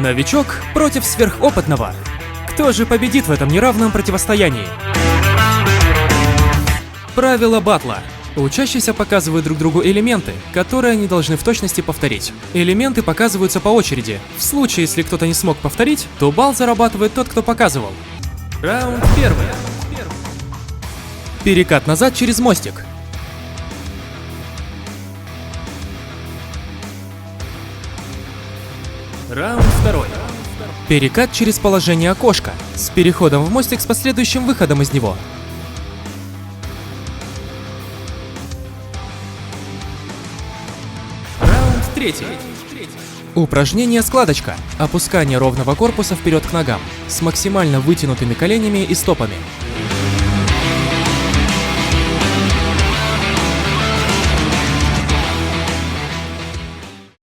Новичок против сверхопытного. Кто же победит в этом неравном противостоянии? Правила батла. Учащиеся показывают друг другу элементы, которые они должны в точности повторить. Элементы показываются по очереди. В случае, если кто-то не смог повторить, то балл зарабатывает тот, кто показывал. Раунд первый. Перекат назад через мостик. Раунд второй. Перекат через положение окошка, с переходом в мостик с последующим выходом из него. Раунд третий. Упражнение складочка. Опускание ровного корпуса вперед к ногам, с максимально вытянутыми коленями и стопами.